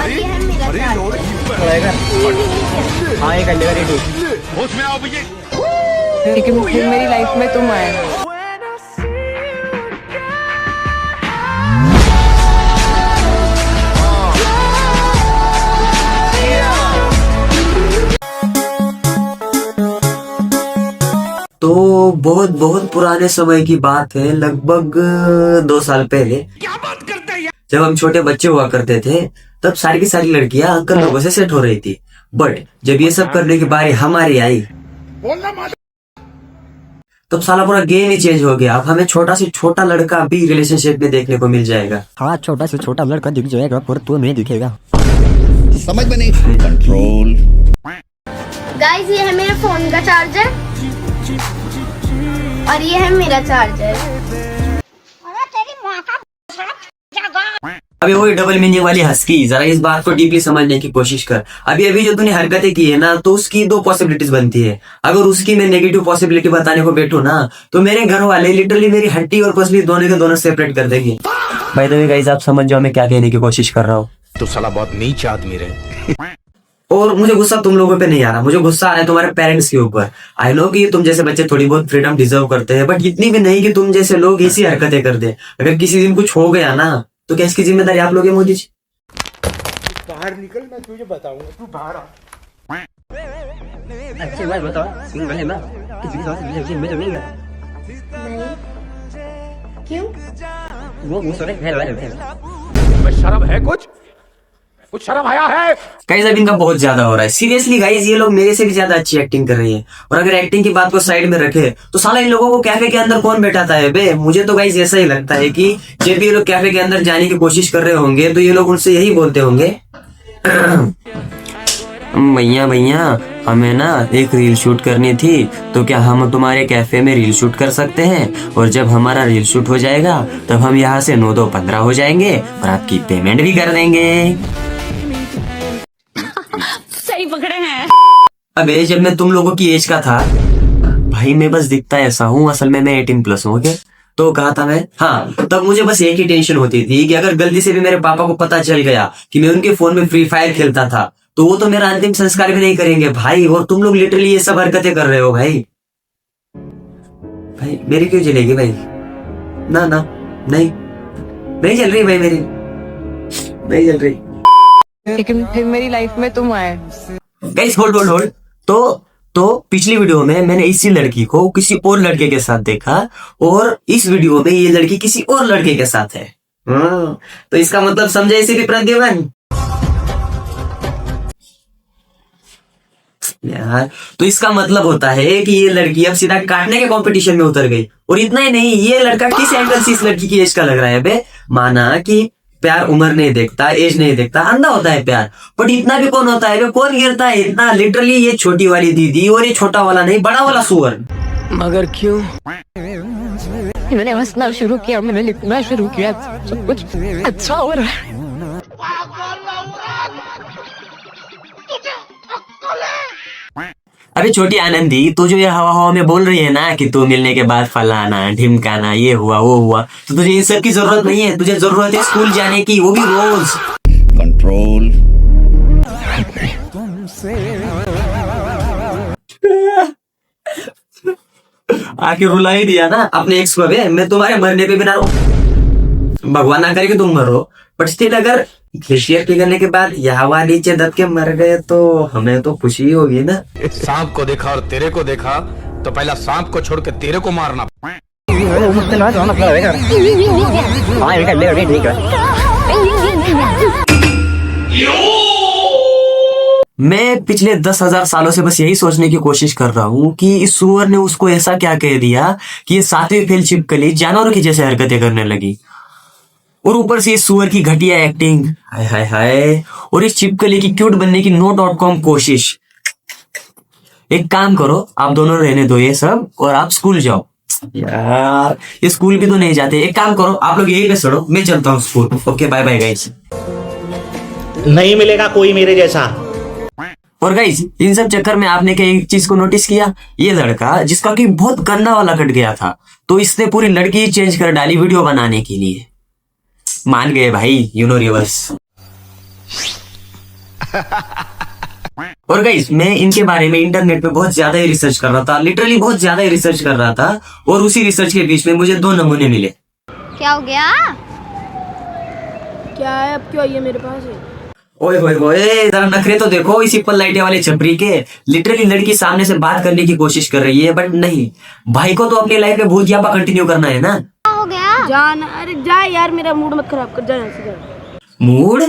और ये है मेरा रहेगा। हाँ ये कर लेगा रेडी। होश में आओ भैया। लेकिन फिर मेरी लाइफ में तुम आए। तो बहुत बहुत पुराने समय की बात है, लगभग 2 साल पहले। क्या बात करते हैं? जब हम छोटे बच्चे हुआ करते थे तब सारी की सारी लड़कियां अंकल लोगों से सेट हो रही थी। बट जब ये सब करने की बारी हमारी आई तब साला पूरा गेम ही चेंज हो गया। अब हमें छोटा से छोटा लड़का भी रिलेशनशिप में देखने को मिल जाएगा। हाँ छोटा से छोटा लड़का दिख जाएगा पर तू नहीं दिखेगा। समझ में नहीं। कंट्रोल। गाइस ये है मेरे फोन का चार्जर और ये है मेरा चार्जर। अभी वही डबल मीनिंग वाली हंसकी, जरा इस बात को डीपली समझने की कोशिश कर। अभी अभी जो तूने हरकतें की है ना, तो उसकी 2 पॉसिबिलिटीज बनती है। अगर उसकी मैं नेगेटिव पॉसिबिलिटी बताने को बैठूं ना तो मेरे घर वाले लिटरली मेरी हड्डी और पसली दोनों के दोनों सेपरेट कर देंगे। भाई तो गाइस आप समझ जाओ मैं क्या कहने की कोशिश कर रहा हूँ। तो साला बहुत नीच आदमी रहे। और मुझे गुस्सा तुम लोगों पे नहीं आ रहा, मुझे गुस्सा आ रहा है तुम्हारे पेरेंट्स के ऊपर। आई नो कि तुम जैसे बच्चे थोड़ी बहुत फ्रीडम डिजर्व करते हैं, बट इतनी भी नहीं कि तुम जैसे लोग ऐसी हरकतें कर दे। अगर किसी दिन कुछ हो गया ना तो क्या इसकी जिम्मेदारी आप लोग हैं मोदी जी? बाहर निकल, मैं तुझे बताऊंगा। तू बाहर आ। अच्छी बात बताओ, सिंगल है ना? किसी के साथ रिलेशनशिप में तो नहीं है? नहीं क्यों? वो सोने फेल वाले। शर्म है कुछ शर्म आया है? गाइस अब इनका बहुत ज्यादा हो रहा है। सीरियसली गाइस ये लोग मेरे से भी ज्यादा अच्छी एक्टिंग कर रही है। और अगर एक्टिंग की बात को साइड में रखे तो साला इन लोगों को कैफे के अंदर कौन बैठाता है बे? मुझे तो गाइस ऐसा ही लगता है कि जब ये लोग कैफे के अंदर जाने की कोशिश कर रहे होंगे तो ये लोग उनसे यही बोलते होंगे, भैया भैया हमें ना एक रील शूट करनी थी, तो क्या हम तुम्हारे कैफे में रील शूट कर सकते हैं? और जब हमारा रील शूट हो जाएगा तब हम यहाँ से 9-2-15 हो जाएंगे और आपकी पेमेंट भी कर देंगे। सही पकड़े हैं। अबे जब मैं तुम लोगों की एज का था भाई, मैं बस दिखता ऐसा हूँ, असल में मैं 18+ हूँ। ओके तो कहा था मैं, हाँ तब मुझे बस एक ही टेंशन होती थी कि अगर गलती से भी मेरे पापा को पता चल गया कि मैं उनके फोन में फ्री फायर खेलता था तो वो तो मेरा अंतिम संस्कार भी नहीं करेंगे भाई। और तुम लोग लिटरली ये सब हरकतें कर रहे हो भाई। भाई मेरी क्यों जलेगी भाई? ना ना नहीं जल रही भाई, मेरी नहीं जल रही। लेकिन फिर मेरी लाइफ में तुम आए। Guys hold. तो पिछली वीडियो में मैंने इसी लड़की को किसी और लड़के के साथ देखा और इस वीडियो में ये लड़की किसी और लड़के के साथ है। तो इसका मतलब समझे इसी भी प्रद्युमन यार। तो इसका मतलब होता है कि ये लड़की अब सीधा काटने के कंपटीशन में उतर गई। और इतना ही नहीं, ये लड़का किस एंगल से इस लड़की की एज का लग रहा है बे? माना कि प्यार उम्र नहीं देखता, एज नहीं देखता, अंधा होता है प्यार, बट इतना भी कौन होता है बे? कौन गिरता है इतना? लिटरली ये छोटी वाली दीदी और ये छोटा वाला नहीं, बड़ा वाला सुअर। मगर क्यों? मैंने हंसना शुरू किया, मैंने लिखना शुरू किया, सब कुछ अच्छा हो रहा है। अरे छोटी आनंदी, तू जो ये हवा हवा में बोल रही है ना कि तू मिलने के बाद फलाना ढिमकाना ये हुआ वो हुआ, तो तुझे इन सब की जरूरत नहीं है। तुझे जरूरत है स्कूल जाने की, वो भी रोज। कंट्रोल। आके रुला ही दिया ना अपने एक्स को। मैं तुम्हारे मरने पे भी ना रो, भगवान ना करे कि तुम मरो, बट स्टिल अगर ग्लेशियर पिघलने के बाद यहाँ नीचे दब के मर गए तो हमें तो खुशी होगी ना। सांप को देखा और तेरे को देखा तो पहला सांप को छोड़ के तेरे को मारना। मैं पिछले 10,000 सालों से बस यही सोचने की कोशिश कर रहा हूँ कि इस सुअर ने उसको ऐसा क्या कह दिया कि ये 7वीं फेल छिपकली जानवरों की जैसे हरकतें करने लगी। और ऊपर से इस सुअर की घटिया एक्टिंग, हाय हाय हाय, और इस छिपकली की क्यूट बनने की no.com कोशिश। एक काम करो, आप दोनों रहने दो ये सब और आप स्कूल जाओ। यार ये स्कूल भी तो नहीं जाते। एक काम करो, आप लोग यही पे सड़ो, मैं चलता हूँ school. Okay bye bye guys. नहीं मिलेगा कोई मेरे जैसा। और गाइस इन सब चक्कर में आपने क्या एक चीज को नोटिस किया? ये लड़का जिसका कि बहुत गंदा वाला कट गया था, तो इसने पूरी लड़की चेंज कर डाली वीडियो बनाने के लिए। मान गए भाई, यूनिवर्स। और गाइस मैं इनके बारे में इंटरनेट पे बहुत ज्यादा ही रिसर्च कर रहा था, लिटरली बहुत ज्यादा ही रिसर्च कर रहा था, और उसी रिसर्च के बीच में मुझे 2 नमूने मिले। क्या हो गया? क्या है, अब क्यों आई है मेरे पास? ओए होए होए, जरा नखरे तो देखो इस पल लाइटे वाले छपरी के। लिटरली लड़की सामने से बात करने की कोशिश कर रही है, बट नहीं, भाई को तो अपनी लाइफ में भूत यापा कंटिन्यू करना है ना। क्या हो गया? जान, अरे जा यार, मेरा मूड मत खराब कर, जा यहाँ से जा। मूड?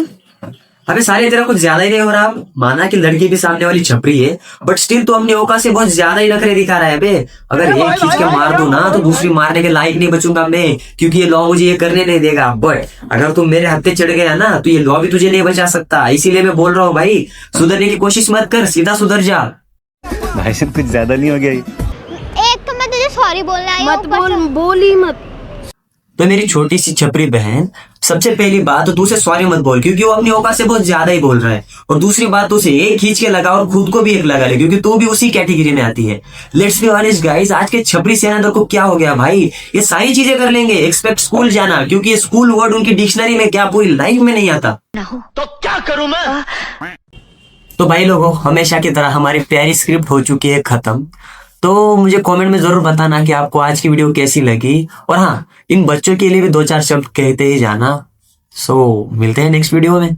अबे साले तेरा कुछ ज्यादा ही नहीं हो रहा? माना कि लड़की भी सामने वाली छपरी है, बट स्टिल तो अपनी औकात से बहुत ज्यादा ही नखरे दिखा रहा है बे। अगर एक खींच के मार दूं ना तो दूसरी मारने के लायक नहीं बचूंगा मैं, क्योंकि ये लॉ मुझे ये करने नहीं देगा। बट अगर तुम मेरे हत्थे चढ़ गया ना तो ये लॉ भी तुझे नहीं बचा सकता। इसीलिए मैं बोल रहा हूँ भाई, सुधरने की कोशिश मत कर, सीधा सुधर जा। भाई साहब कुछ ज्यादा नहीं हो गया? एक तो मैं तुझे सॉरी बोलने आई हूँ, मत बोल, बोल ही मत। तो मेरी छोटी सी छपरी बहन, सबसे पहली बात तो तू उसे सॉरी मत बोल, क्योंकि वो अपनी औकात से बहुत ज्यादा ही बोल रहा है। और दूसरी बात, तो उसे एक खींच के लगा और खुद को भी एक लगा ले, क्योंकि तू भी उसी कैटेगरी में आती है। लेट्स बी ऑनेस्ट गाइस, आज के छपरी सेनादर को क्या हो गया भाई, ये सारी चीजें कर लेंगे एक्सपेक्ट स्कूल जाना, क्योंकि ये स्कूल वर्ड उनकी डिक्शनरी में क्या पूरी लाइफ में नहीं आता। तो क्या करूं मैं? तो भाई लोगों, हमेशा की तरह हमारी प्यारी स्क्रिप्ट हो चुकी है खत्म। तो मुझे कमेंट में जरूर बताना कि आपको आज की वीडियो कैसी लगी, और हाँ, इन बच्चों के लिए भी 2-4 शब्द कहते ही जाना। सो मिलते हैं नेक्स्ट वीडियो में।